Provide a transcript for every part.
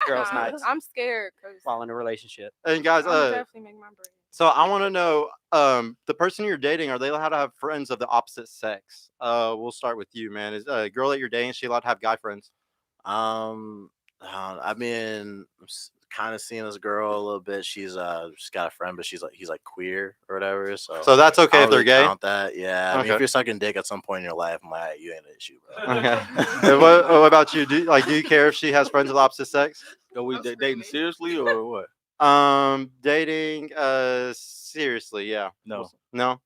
girls' nights I'm scared because while in a relationship. And guys, I'm definitely make my bread. so I want to know, the person you're dating, are they allowed to have friends of the opposite sex? We'll start with you, man. Is a girl that you're dating, is she allowed to have guy friends? Um, I've been kind of seeing this girl a little bit. She's got a friend, but he's like queer or whatever. So So that's I okay don't if they're really gay. count that. Yeah, I mean, Okay. if you're sucking dick at some point in your life, I'm like, "Hey, you ain't an issue, bro." Okay. And what about you? Do you care if she has friends of the opposite sex? Are we dating seriously or what? Dating, seriously, yeah. No. No.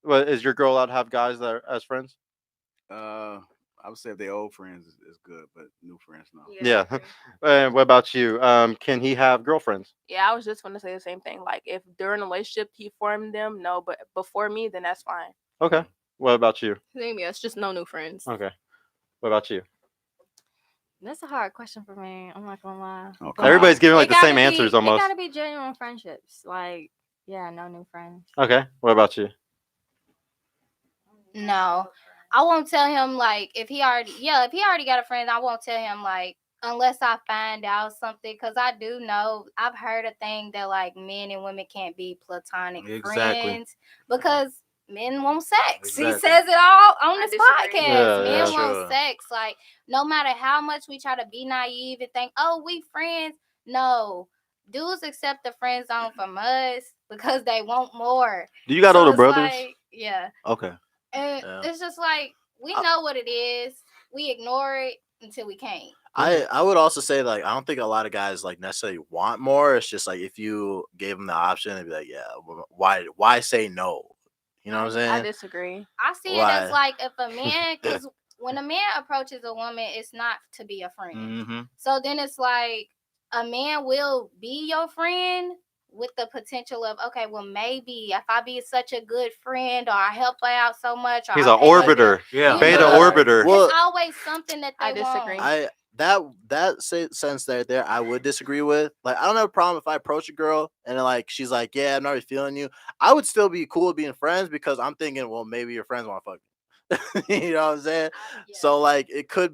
What is your girl allowed to have guys that are as friends? I would say if they old friends is good, but new friends no. Yeah. And what about you? Can he have girlfriends? Yeah, I was just gonna say the same thing. Like, if during a relationship he formed them, no, but before me, then that's fine. Okay. What about you? Same, yeah, it's just no new friends. Okay. What about you? That's a hard question for me. I'm not gonna lie. Okay. Everybody's giving like It the same gotta answers be- almost. It gotta be genuine friendships. Like, yeah, no new friends. Okay. What about you? No, I won't tell him like if he already got a friend, I won't tell him like unless I find out something because I do know I've heard a thing that like men and women can't be platonic Exactly. friends because men want sex. He Exactly. says it all on I this disagree. podcast. Yeah, Men yeah. want Sure. sex. Like no matter how much we try to be naive and think, oh, we friends. No, dudes accept the friend zone from us because they want more. Do you got So older it's brothers? like, yeah. Okay. And Yeah. it's just like we know what it is. We ignore it until we can't. I would also say like I don't think a lot of guys like necessarily want more. It's just like if you gave them the option, they'd be like, yeah, why say no? You know what I'm I saying? disagree. I see it as Why? like if a man, because when a man approaches a woman, it's not to be a friend. Mm-hmm. So then it's like a man will be your friend with the potential of, okay, well, maybe if I be such a good friend or I help her out so much. Or He's I an pay her orbiter. Yeah. bill, Beta you know, orbiter. Well, it's always something that they I disagree. want. Sense there I would disagree with. Like I don't have a problem if I approach a girl and then, like she's like, yeah, I'm not really feeling you. I would still be cool with being friends because I'm thinking, well, maybe your friends want to fuck me. You know what I'm saying? Yeah. So like it could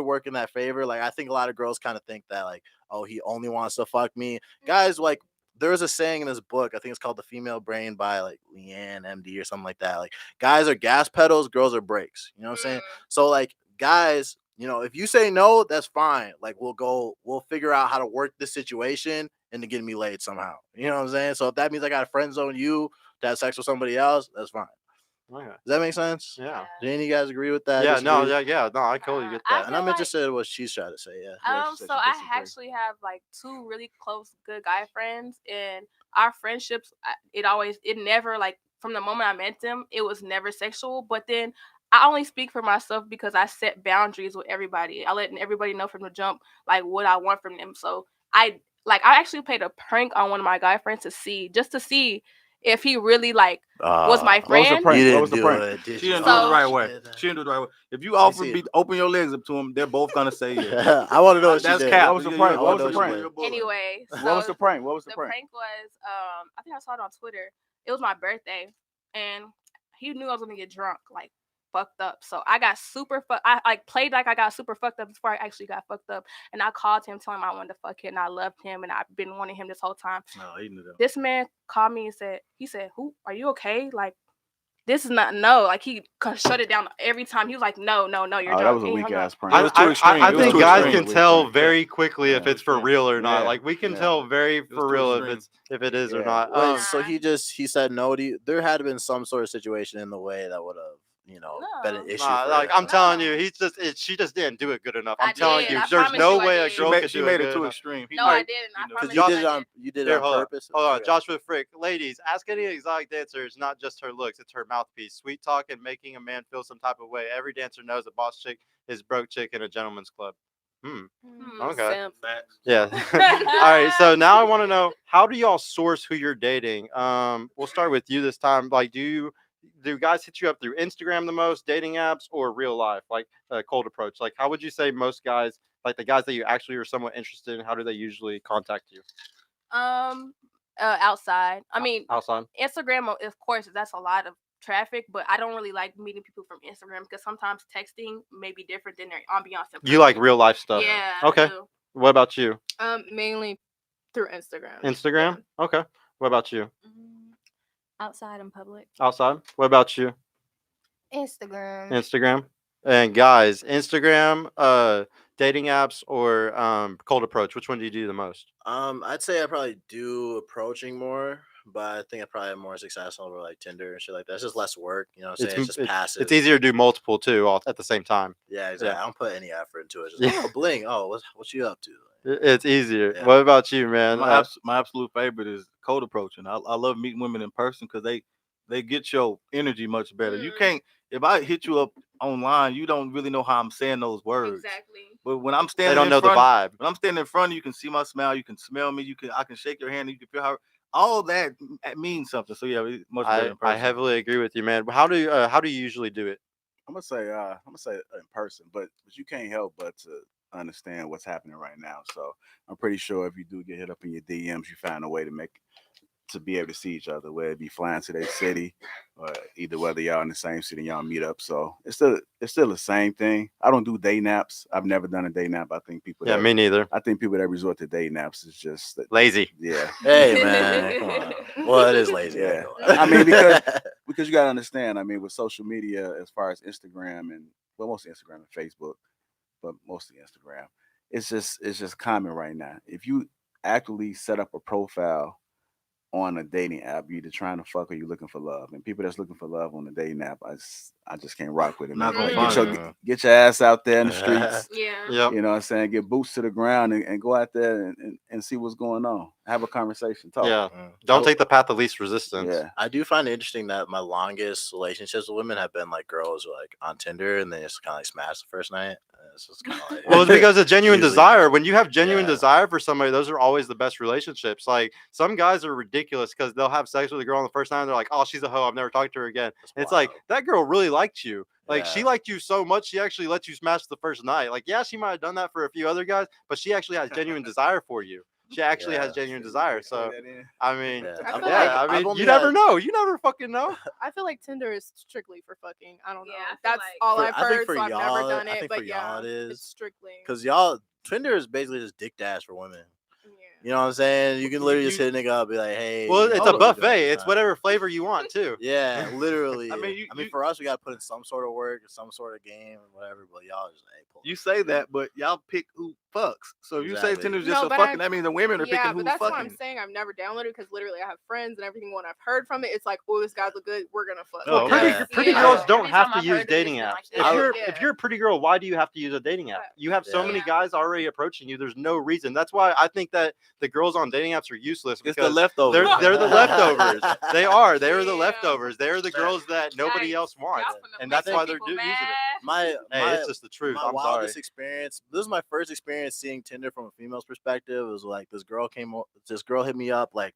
work in that favor. Like I think a lot of girls kind of think that like, oh, he only wants to fuck me. Guys, like there's a saying in this book, I think it's called The Female Brain by like Leanne MD or something like that. Like guys are gas pedals, girls are brakes. You know what I'm saying? So like guys, if you say no, that's fine. Like we'll figure out how to work this situation and to get me laid somehow. You know what I'm saying? So if that means I got to friend zone you to have sex with somebody else, that's fine. Okay. Does that make sense? Yeah. Do any of you guys agree with that? Yeah. No. Disagree? Yeah. No. I totally get I that. And I'm feel like- interested in what she's trying to say. Yeah. Yeah, she said So she I disagree. actually have like two really close good guy friends, and our friendships, it never like from the moment I met them, it was never sexual. But then I only speak for myself because I set boundaries with everybody. I let everybody know from the jump like what I want from them. So I actually played a prank on one of my guy friends to see if he really like was my What was the friend. prank? You What didn't was the do prank? it, did She you? didn't do it the So- right She way. did that. She didn't do it the right way. If you offer see to it. open your legs up to him, they're both gonna say yeah. I want to know what That's she did. cap. I What was the wanna prank? know What was the she prank? did. Anyway, What was the prank? What was the the prank? prank was I think I saw it on Twitter. It was my birthday, and he knew I was gonna get drunk, like fucked up. So I got I like played like I got super fucked up before I actually got fucked up, and I called him telling him I wanted to fuck him and I loved him and I've been wanting him this whole time. No, he knew that. This man called me and said, "Who are you? Okay? Like this is not no." Like he shut it down every time. He was like, "No, you're Oh, drunk." that was a And he weak hung up. ass prank. I, It was too I- extreme. I It was think too guys extreme. can tell Yeah. very quickly if Yeah, it's for extreme. real or not. Yeah. Like we can Yeah. tell very was for too real extreme. if it is or Yeah. not. Wait, so he said no to you? There had been some sort of situation in the way that would have, been an No. issue. Nah, for like her. I'm telling you, she just didn't do it good enough. I'm I telling did. you, I there's promise no you I way a did. She girl made, could she do made it it good too enough. extreme. He No, knew I it. didn't. I He knew it. promise Because you you I did it did. you did it Here, on hold on. purpose. Hold on, Okay. Joshua Frick. Ladies, ask any exotic dancer. It's not just her looks; it's her mouthpiece. Sweet talk and making a man feel some type of way. Every dancer knows a boss chick is broke chick in a gentleman's club. Okay. Simp. Yeah. All right. So now I want to know, how do y'all source who you're dating? We'll start with you this time. Like, do guys hit you up through Instagram the most, dating apps, or real life, like cold approach? Like, how would you say most guys, like the guys that you actually are somewhat interested in, how do they usually contact you? Outside. I mean, Outside. Instagram, of course, that's a lot of traffic, but I don't really like meeting people from Instagram because sometimes texting may be different than their ambiance. In You like person. real life stuff. Yeah. I Okay. do. What about you? Mainly through Instagram. Instagram? Okay. What about you? Outside in public. Outside? What about you? Instagram. Instagram? And guys, Instagram, dating apps, or cold approach? Which one do you do the most? I'd say I probably do approaching more, but I think I probably have more success over like Tinder and shit like that. It's just less work, you know what I'm saying? It's just passive. It's easier to do multiple too, all at the same time. Yeah, exactly. I don't put any effort into it. Just Yeah. oh, bling. Oh, what you up to? It's easier. Yeah. What about you, man? My absolute favorite is cold approaching. I love meeting women in person because they get your energy much better. You can't, if I hit you up online, you don't really know how I'm saying those words. Exactly. But when I'm standing, They don't know the vibe. When I'm standing in front of you, you can see my smile, you can smell me, I can shake your hand, you can feel how all that means something. So yeah, it's much better in person. I heavily agree with you, man. How do you usually do it? I'm gonna say in person, but you can't help but to understand what's happening right now. So I'm pretty sure if you do get hit up in your DMs, you find a way to be able to see each other, whether it be flying to their city or either whether y'all in the same city and y'all meet up. So it's still the same thing. I don't do day naps. I've never done a day nap. I think people Me neither. I think people that resort to day naps is just Lazy. Yeah. Hey man, come on. Well, it is lazy. Yeah. I I mean, because you gotta understand, I mean, with social media as far as Instagram and mostly Instagram and Facebook, but mostly Instagram, it's just common right now. If you actually set up a profile on a dating app, you either trying to fuck or you looking for love. And people that's looking for love on the dating app, I just can't rock with it. Not man. gonna Like, find get your ass out there in the streets. Yeah. Yep. You know what I'm saying? Get boots to the ground and go out there and see what's going on. Have a conversation. Talk. Yeah. Don't take the path of least resistance. Yeah. I do find it interesting that my longest relationships with women have been like girls who are, like on Tinder and they just kind of like smash the first night. It's just kind of like, Well, it's because of genuine Usually. desire. When you have genuine Yeah. desire for somebody, those are always the best relationships. Like some guys are ridiculous because they'll have sex with a girl on the first time. They're like, "Oh, she's a hoe. I'm never talking to her again." That's And it's like wild. that girl really liked you. Like she Yeah. liked you so much, she actually let you smash the first night. Like yeah, she might have done that for a few other guys, but she actually has genuine desire for you. She actually has Yeah. genuine desire. So I mean, Yeah. I I've- feel yeah, like I I've mean, only you never had- know. You never fucking know. I feel like Tinder is strictly for fucking. I don't know. Yeah, I feel That's like- all For- I've I think heard, for so I've never y'all- done I it. think But for yeah, y'all it is, it's strictly. Because y'all, Tinder is basically just dick dash for women. You know what I'm saying? You can literally just hit a nigga up, be like, hey. Well, you it's know, a what we doing buffet. this It's time? whatever flavor you want too. Yeah, literally. I mean, I mean, you- for us, we got to put in some sort of work, or some sort of game, or whatever. But y'all just pull You up. say that, but y'all pick who fucks. So if you say Exactly. Tinder's just No, a but fucking, I've- that means the women are Yeah, picking but who's that's what I'm fucking. saying. I've never downloaded because literally I have friends and everything. When I've heard from it, it's like, oh, this guy look good. We're gonna fuck. Oh, Pretty Yeah. pretty Yeah. girls don't Every have time to I've use heard it, dating it's been apps. like If that. you're Yeah. if you're a pretty girl, why do you have to use a dating app? You have so Yeah. many guys already approaching you. There's no reason. That's why I think that the girls on dating apps are useless It's the because leftovers. they're the leftovers. They are. They're the Yeah. leftovers. They're the girls that nobody Yikes. else wants, Y'all finna and make that's some why they're people using it. mad. My Hey, it's just the truth. my I'm sorry. wildest experience. This was my first experience seeing Tinder from a female's perspective. It was like this girl hit me up like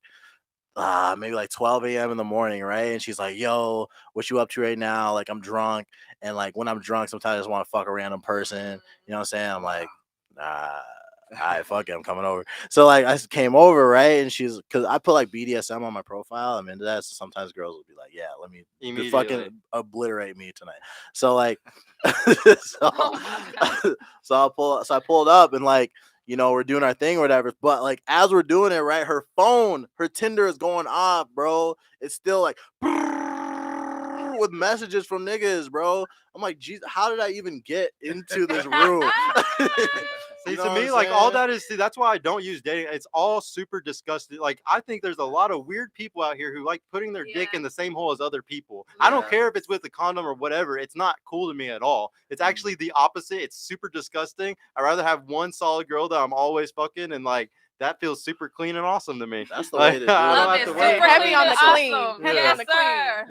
maybe like 12 a.m. in the morning, right? And she's like, "Yo, what you up to right now? Like, I'm drunk, and like when I'm drunk, sometimes I just want to fuck a random person. You know what I'm saying? I'm like, nah." All right, fuck it, I'm coming over. So like I came over, right? And she's because I put like BDSM on my profile. I'm into that. So sometimes girls will be like, yeah, let me Immediately. fucking obliterate me tonight. So like so, Oh my God. so I pulled up and like, you know, we're doing our thing or whatever. But like as we're doing it, right, her Tinder is going off, bro. It's still like with messages from niggas, bro. I'm like, geez, how did I even get into this room? See, You know to what me, I'm like all saying? that is, see, that's why I don't use dating. It's all super disgusting. Like, I think there's a lot of weird people out here who like putting their dick Yeah. in the same hole as other people. I don't Yeah. care if it's with a condom or whatever. It's not cool to me at all. It's actually the opposite. It's super disgusting. I'd rather have one solid girl that I'm always fucking, and like that feels super clean and awesome to me. That's the Like, way to do I don't Love have is to worry super heavy on the awesome. clean. Heavy Yeah. on the Yes, clean. sir.